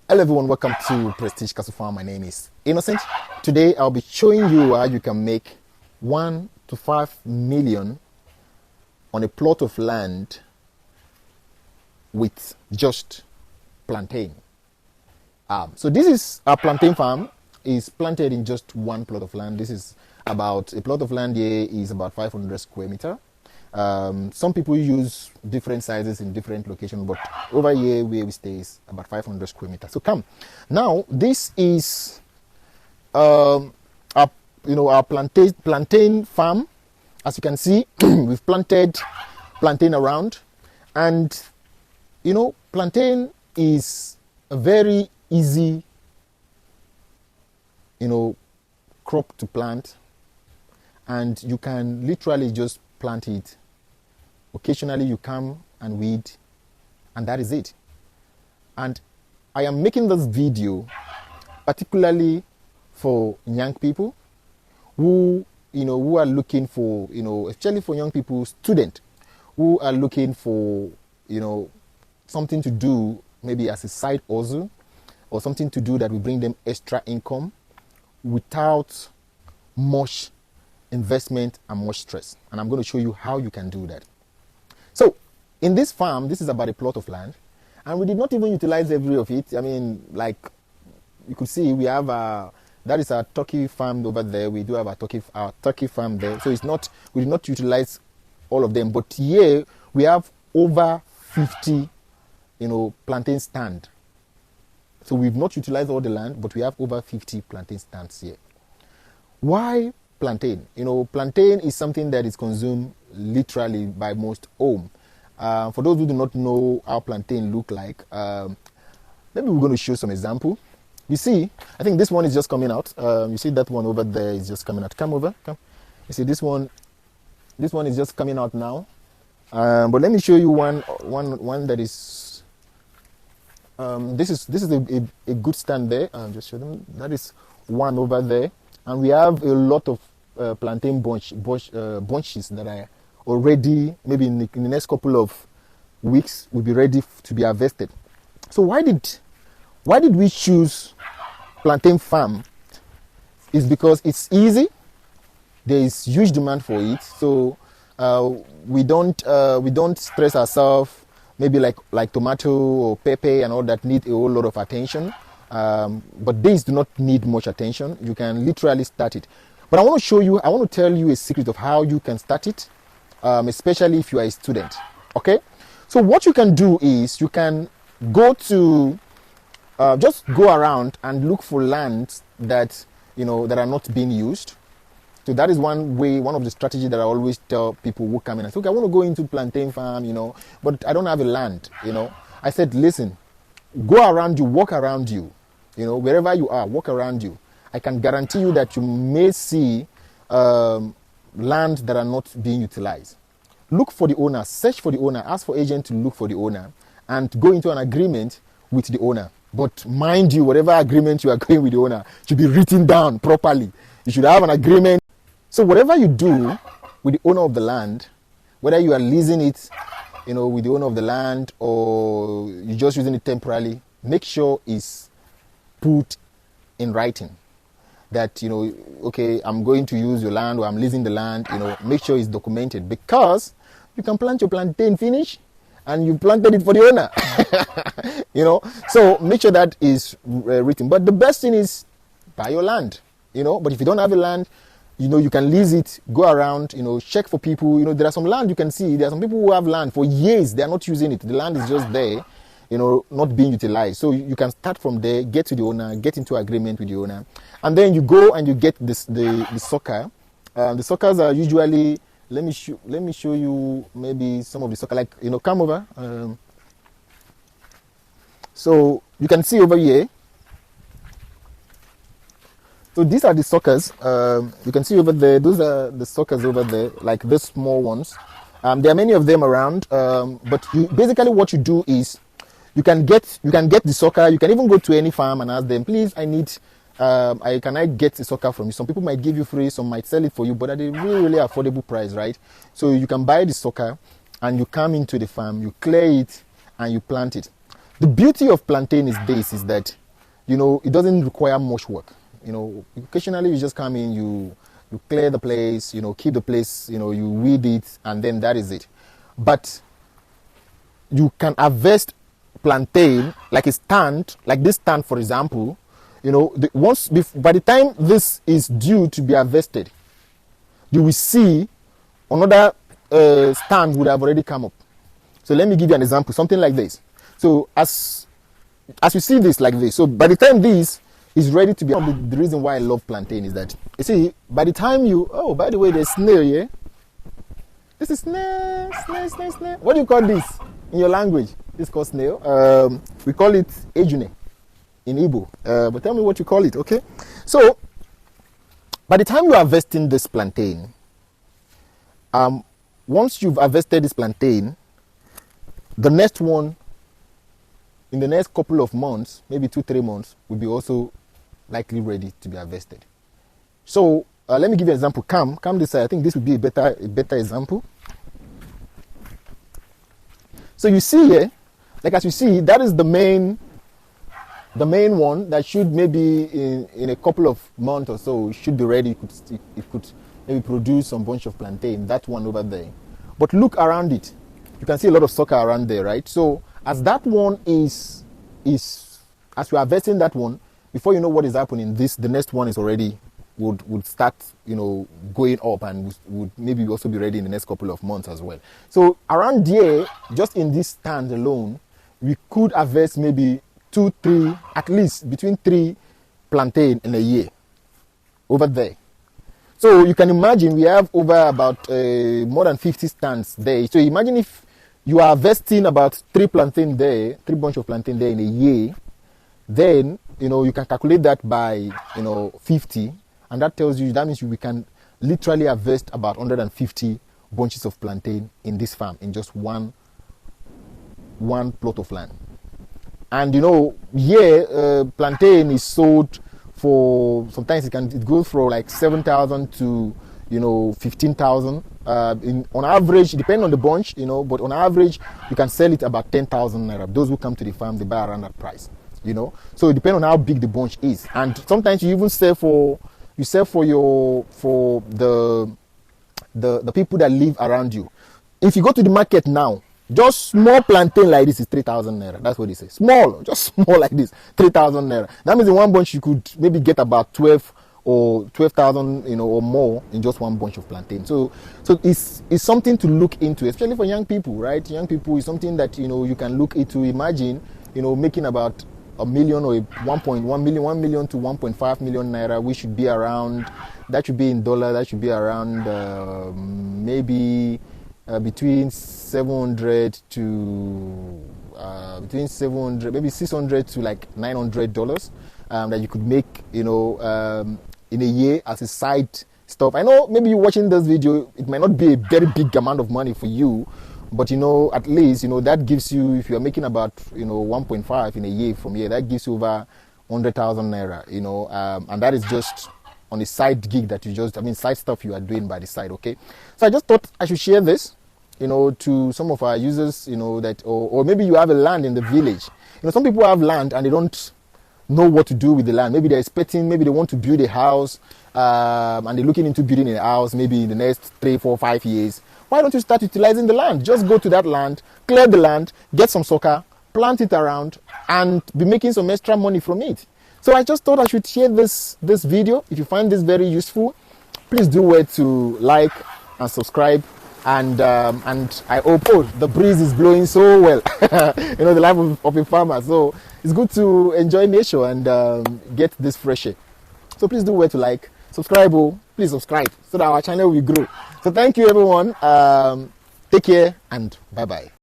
Hello everyone, welcome to Prestige Castle Farm. My name is Innocent. Today I'll be showing you how you can make 1 to 5 million on a plot of land with just plantain. So this is a plantain farm. Is planted in just one plot of land. This is about a plot of land here is about 500 square meter. Some people use different sizes in different locations, but over here where we stay is about 500 square meters. So come now, this is our plantain farm. As you can see, we've planted plantain around, and plantain is a very easy crop to plant, and you can literally just plant it. Occasionally you come and weed, and that is it. And I am making this video particularly for young people who are looking for, especially for young people, students who are looking for something to do, maybe as a side hustle, or something to do that will bring them extra income without much investment and much stress. And I'm going to show you how you can do that. So in this farm, this is about a plot of land, and we did not even utilize every of it. I mean, like you could see, we have that is our turkey farm over there. We do have our turkey farm there. So we did not utilize all of them, but here we have over 50 plantain stand. So we've not utilized all the land, but we have over 50 plantain stands here. Why plantain? Plantain is something that is consumed literally by most home. For those who do not know how plantain look like, maybe we're going to show some example. You see, I think this one is just coming out. You see that one over there is just coming out. Come over, come. You see this one is just coming out now. But let me show you one that is. This is a good stand there. Just show them. That is one over there, and we have a lot of plantain bunches that are already, maybe in the next couple of weeks, will be ready to be harvested. So why did we choose plantain farm? Is because it's easy. There is huge demand for it, so we don't stress ourselves. Maybe like tomato or pepper and all that need a whole lot of attention, but these do not need much attention. You can literally start it. But I want to tell you a secret of how you can start it, especially if you are a student. Okay, so what you can do is you can go to just go around and look for lands that that are not being used. So that is one of the strategies that I always tell people who come in. I say, okay, I want to go into plantain farm, but I don't have a land, I said, listen, go around you, walk around you, wherever you are, walk around you. I can guarantee you that you may see land that are not being utilized. Look for the owner, search for the owner, ask for agent to look for the owner, and go into an agreement with the owner. But mind you, whatever agreement you are going with the owner should be written down properly. You should have an agreement. So whatever you do with the owner of the land, whether you are leasing it, with the owner of the land, or you're just using it temporarily, make sure it's put in writing. That, okay, I'm going to use your land, or I'm leasing the land, make sure it's documented, because you can plant your plantain finish and you planted it for the owner. So make sure that is written. But the best thing is buy your land, but if you don't have a land, you can lease it, go around, check for people. There are some land you can see. There are some people who have land for years. They are not using it. The land is just there, not being utilized. So you can start from there, get to the owner, get into agreement with the owner. And then you go and you get the sucker. The suckers are usually, let me show you maybe some of the sucker, like, come over. So you can see over here. So these are the suckers. You can see over there, those are the suckers over there, like the small ones. There are many of them around, but basically what you do is you can get the sucker. You can even go to any farm and ask them, please, I need, can I get the sucker from you? Some people might give you free, some might sell it for you, but at a really, really affordable price, right? So you can buy the sucker and you come into the farm, you clear it and you plant it. The beauty of plantain is this, is that, it doesn't require much work. Occasionally you just come in, you clear the place, keep the place, you weed it, and then that is it. But you can harvest plantain like a stand, like this stand, for example. By the time this is due to be harvested, you will see another stand would have already come up. So let me give you an example, something like this. So as you see this like this, so by the time this is ready to be, the reason why I love plantain is that, you see, by the time by the way, there's snail here. This is snail. What do you call this in your language? This is called snail. We call it ejune in Igbo. But tell me what you call it, okay? So, by the time you are harvesting this plantain, once you've harvested this plantain, the next one, in the next couple of months, maybe 2-3 months, will be also likely ready to be harvested. So let me give you an example. Come this side. I think this would be a better example. So you see here, like as you see, that is the main one that should maybe in a couple of months or so should be ready. It could maybe produce some bunch of plantain. That one over there. But look around it. You can see a lot of sucker around there, right? So as that one is as you're harvesting that one, before you know what is happening, the next one is already would start, going up, and would maybe also be ready in the next couple of months as well. So around here, just in this stand alone, we could harvest maybe 2-3, at least between 3 plantain in a year over there. So you can imagine we have over about more than 50 stands there. So imagine if you are harvesting about 3 plantain there, 3 bunch of plantain there in a year, then you can calculate that by 50, and that means we can literally harvest about 150 bunches of plantain in this farm in just one plot of land. And here plantain is sold for, sometimes it goes for like 7,000 to 15,000. On average, depending on the bunch, but on average you can sell it about 10,000 naira. Those who come to the farm, they buy around that price. So it depends on how big the bunch is, and sometimes you even sell for the people that live around you. If you go to the market now, just small plantain like this is 3,000 naira. That's what they say. Small, just small like this, 3,000 naira. That means in one bunch you could maybe get about 12,000, or more in just one bunch of plantain. So it's something to look into, especially for young people, right? Young people is something that you can look into. Imagine making about $1 million or 1.1 million, 1 million to 1.5 million naira, which should be around, that should be in dollar, that should be around maybe between 700 to maybe 600 to like $900 that you could make in a year as a side stuff. I know maybe you're watching this video, it might not be a very big amount of money for you, but at least that gives you, if you are making about 1.5 in a year from here, that gives you over 100,000 naira, and that is just on a side gig that side stuff you are doing by the side. Okay, so I just thought I should share this to some of our users, that or maybe you have a land in the village. Some people have land and they don't know what to do with the land. Maybe they're expecting, maybe they want to build a house, and they're looking into building a house maybe in the next 3, 4, 5 years. Why don't you start utilizing the land? Just go to that land, clear the land, get some sucker, plant it around, and be making some extra money from it. So I just thought I should share this video. If you find this very useful, please do well to like and subscribe. And I hope, the breeze is blowing so well. The life of a farmer. So it's good to enjoy nature and get this fresh air. So please do well to like, subscribe, please subscribe so that our channel will grow. So thank you everyone. Take care and bye bye.